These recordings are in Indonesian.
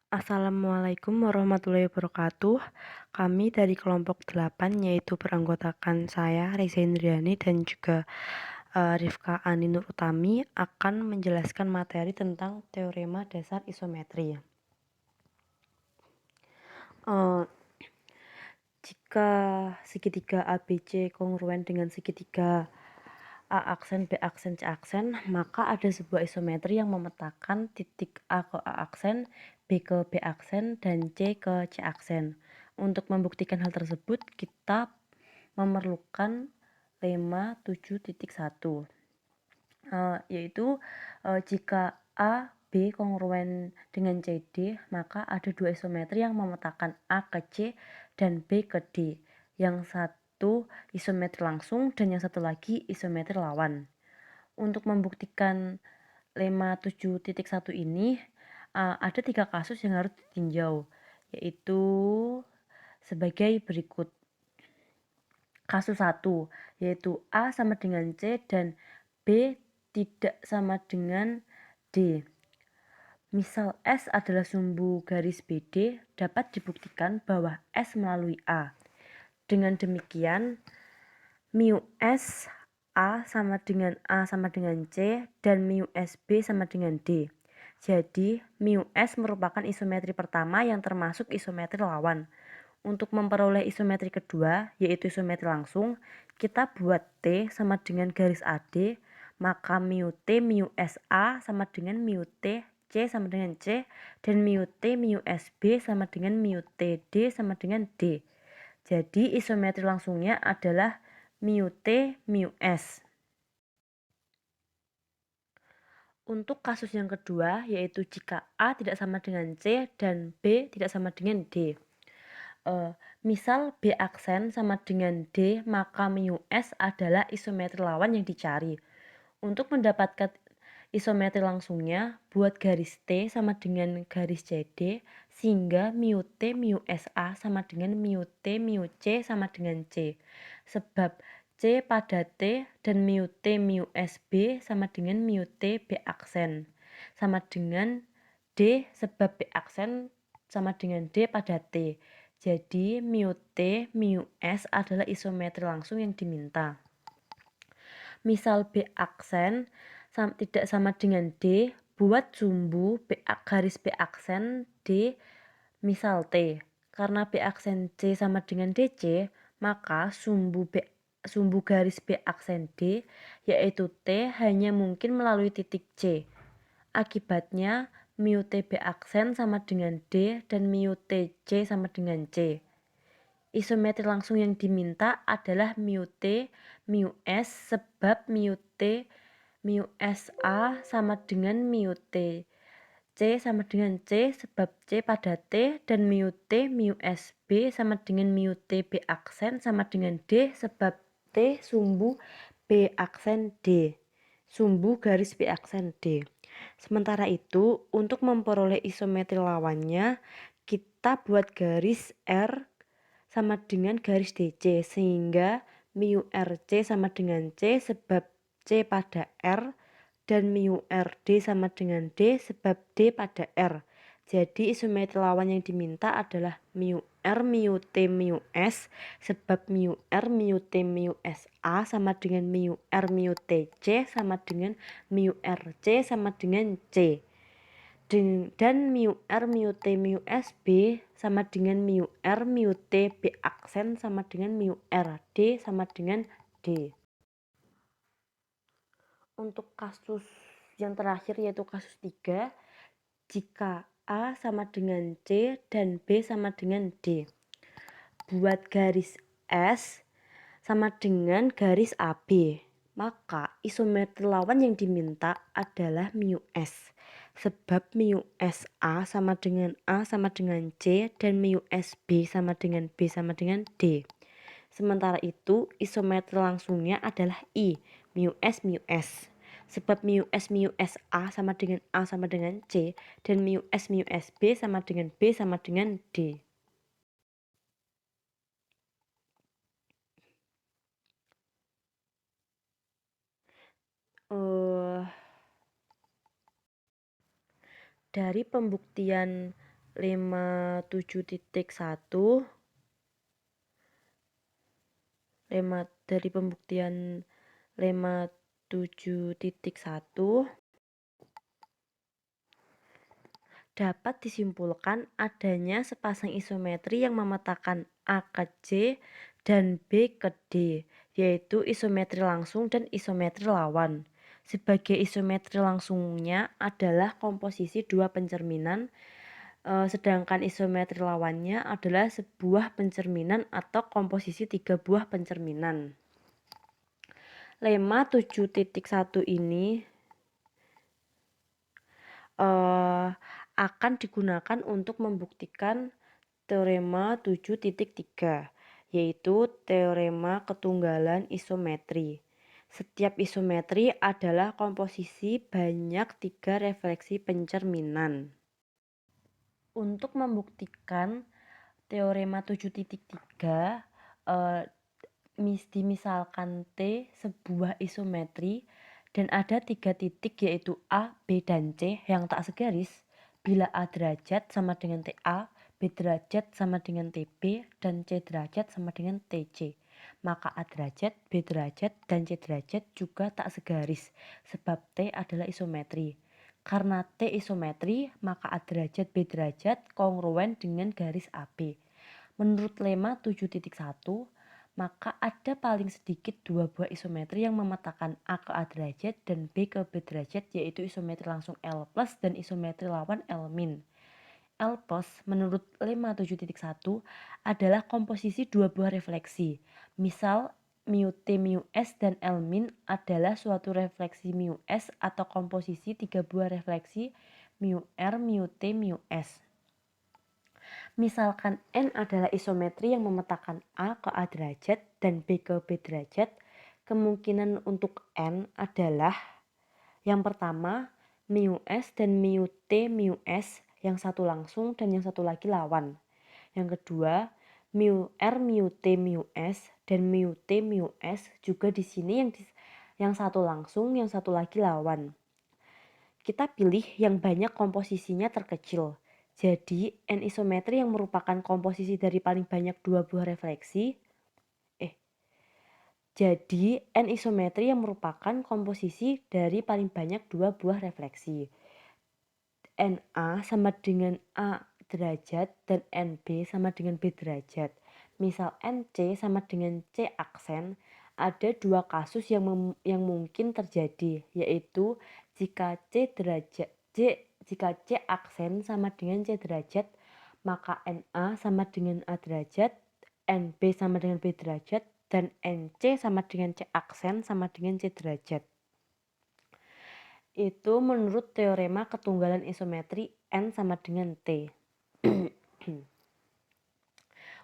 Assalamualaikum warahmatullahi wabarakatuh. Kami dari kelompok 8 yaitu beranggotakan saya Reza Indriani dan juga Rifka Ani Nur Utami akan menjelaskan materi tentang teorema dasar isometri. Eh, Jika segitiga ABC kongruen dengan segitiga A aksen, B aksen, C aksen, maka ada sebuah isometri yang memetakan titik A ke A aksen, B ke B aksen, dan C ke C aksen. Untuk membuktikan hal tersebut, kita memerlukan lemma 7.1, yaitu jika A, B kongruen dengan CD, maka ada dua isometri yang memetakan A ke C dan B ke D. Yang satu isometri langsung dan yang satu lagi isometri lawan. Untuk membuktikan lemma 7.1 ini, ada 3 kasus yang harus ditinjau, yaitu sebagai berikut. Kasus 1, yaitu A sama dengan C dan B tidak sama dengan D. Misal S adalah sumbu garis BD, dapat dibuktikan bahwa S melalui A. Dengan demikian, mu S A sama dengan C dan mu SB sama dengan D. Jadi, mu S merupakan isometri pertama yang termasuk isometri lawan. Untuk memperoleh isometri kedua, yaitu isometri langsung, kita buat T sama dengan garis AD, maka mu T mu SA sama dengan mu T C sama dengan C, dan mu T mu SB sama dengan mu T D sama dengan D. Jadi isometri langsungnya adalah mu T mu S. Untuk kasus yang kedua, yaitu jika A tidak sama dengan C dan B tidak sama dengan D. Misal B aksen sama dengan D, maka mu S adalah isometri lawan yang dicari. Untuk mendapatkan isometri langsungnya, buat garis T sama dengan garis CD, sehingga mu T mu SA sama dengan mu T mu C sama dengan C. Sebab C pada T dan mu T mu SB sama dengan mu T B aksen. Sama dengan D sebab B aksen sama dengan D pada T. Jadi mu T mu S adalah isometri langsung yang diminta. Misal B aksen tidak sama dengan D, buat sumbu garis B aksen D misal T. Karena B aksen C sama dengan DC, maka sumbu garis B aksen D yaitu T hanya mungkin melalui titik C. Akibatnya mu TB aksen sama dengan D dan mu TC sama dengan C. Isometri langsung yang diminta adalah mu T mu S sebab mu T mu SA sama dengan mu T C sama dengan C sebab C pada T, dan mu T mu SB sama dengan mu TB aksen sama dengan D sebab T sumbu B aksen D. Sumbu garis B aksen D. Sementara itu, untuk memperoleh isometri lawannya, kita buat garis R sama dengan garis DC, sehingga mu RC sama dengan C sebab C pada R, dan mu RD sama dengan D sebab D pada R. Jadi isometri lawan yang diminta adalah mu R mu T mu S sebab mu R mu T mu SA sama dengan mu R mu T C sama dengan mu RC sama dengan C. Dan mu R mu T mu SB sama dengan mu R mu T B aksen sama dengan mu RD sama dengan D. Untuk kasus yang terakhir yaitu kasus 3, jika A sama dengan C dan B sama dengan D. Buat garis S sama dengan garis AB, maka isometri lawan yang diminta adalah mu S. Sebab mu SA sama dengan A sama dengan C dan mu SB sama dengan B sama dengan D. Sementara itu isometri langsungnya adalah I, mu S. Sebab mu SA sama dengan A sama dengan C dan mu SB sama dengan B sama dengan D. Dari pembuktian 57.1 dari pembuktian 57.1 dapat disimpulkan adanya sepasang isometri yang memetakan A ke C dan B ke D, yaitu isometri langsung dan isometri lawan. Sebagai isometri langsungnya adalah komposisi dua pencerminan, sedangkan isometri lawannya adalah sebuah pencerminan atau komposisi tiga buah pencerminan. Lema 7.1 ini akan digunakan untuk membuktikan teorema 7.3, yaitu teorema ketunggalan isometri. Setiap isometri adalah komposisi banyak tiga refleksi pencerminan. Untuk membuktikan teorema 7.3, dimisalkan T sebuah isometri dan ada tiga titik yaitu A, B, dan C yang tak segaris bila A derajat sama dengan TA, B derajat sama dengan TB, dan C derajat sama dengan TC. Maka A derajat, B derajat, dan C derajat juga tak segaris sebab T adalah isometri. Karena T isometri, maka A derajat B derajat kongruen dengan garis AB. Menurut lema 7.1, maka ada paling sedikit dua buah isometri yang memetakan A ke A derajat dan B ke B derajat, yaitu isometri langsung L plus dan isometri lawan L min. L plus menurut lema 7.1 adalah komposisi dua buah refleksi. Misal mu T mu S dan L min adalah suatu refleksi mu S atau komposisi tiga buah refleksi mu R, mu T, mu S. Misalkan N adalah isometri yang memetakan A ke A derajat dan B ke B derajat, kemungkinan untuk N adalah yang pertama mu S dan mu T mu S, yang satu langsung dan yang satu lagi lawan. Yang kedua, mu R mu T mu S dan mu T mu S juga di sini yang satu langsung, yang satu lagi lawan. Kita pilih yang banyak komposisinya terkecil. Jadi N isometri yang merupakan komposisi dari paling banyak dua buah refleksi. Jadi N isometri yang merupakan komposisi dari paling banyak dua buah refleksi. NA sama dengan A derajat dan NB sama dengan B derajat. Misal NC sama dengan C aksen, ada dua kasus yang mungkin terjadi, yaitu jika jika C aksen sama dengan C derajat, maka NA sama dengan A derajat, NB sama dengan B derajat, dan NC sama dengan C aksen sama dengan C derajat. Itu menurut teorema ketunggalan isometri N sama dengan T.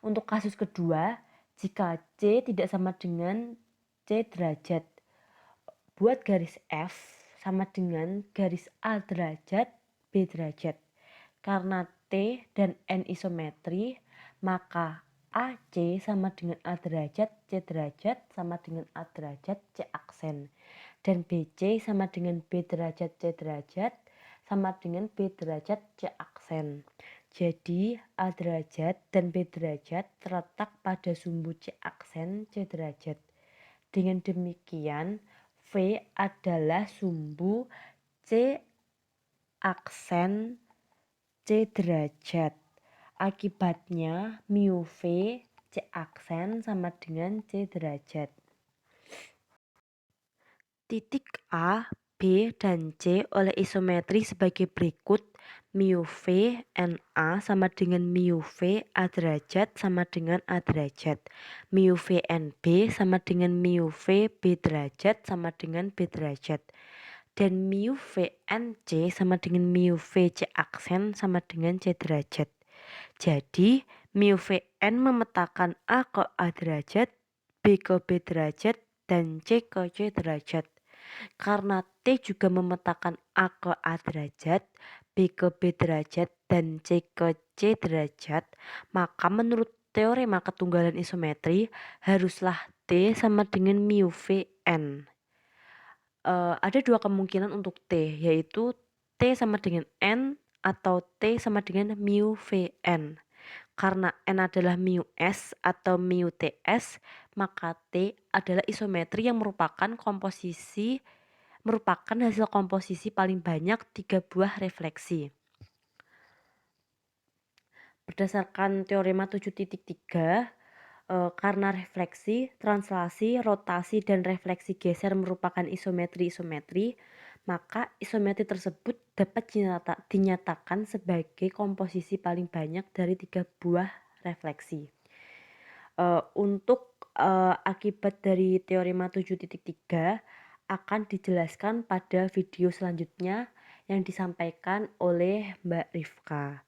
Untuk kasus kedua, jika C tidak sama dengan C derajat, buat garis F sama dengan garis A derajat B derajat. Karena T dan N isometri, maka AC sama dengan A derajat C derajat sama dengan A derajat C aksen. Dan BC sama dengan B derajat C derajat sama dengan B derajat C aksen. Jadi A derajat dan B derajat terletak pada sumbu C aksen C derajat. Dengan demikian V adalah sumbu C aksen C derajat. Akibatnya mu V C aksen sama dengan C derajat. Titik A, B, dan C oleh isometri sebagai berikut. Mu V NA sama dengan mu V A derajat sama dengan A derajat. Mu V NB sama dengan mu V B derajat sama dengan B derajat. Dan mu V NC sama dengan mu V C aksen sama dengan C derajat. Jadi mu V N memetakan A ke A derajat, B ke B derajat, dan C ke C derajat. Karena T juga memetakan A ke A derajat, B ke B derajat, dan C ke C derajat, maka menurut teorema ketunggalan isometri, haruslah T sama dengan mu V N. Ada dua kemungkinan untuk T, yaitu T sama dengan N atau T sama dengan mu Vn. Karena N adalah mu S atau mu Ts, maka T adalah isometri yang merupakan hasil komposisi paling banyak 3 buah refleksi. Berdasarkan teorema 7.3, karena refleksi, translasi, rotasi, dan refleksi geser merupakan isometri-isometri, maka isometri tersebut dapat dinyatakan sebagai komposisi paling banyak dari 3 buah refleksi. Untuk akibat dari teorema 7.3 akan dijelaskan pada video selanjutnya yang disampaikan oleh Mbak Rifka.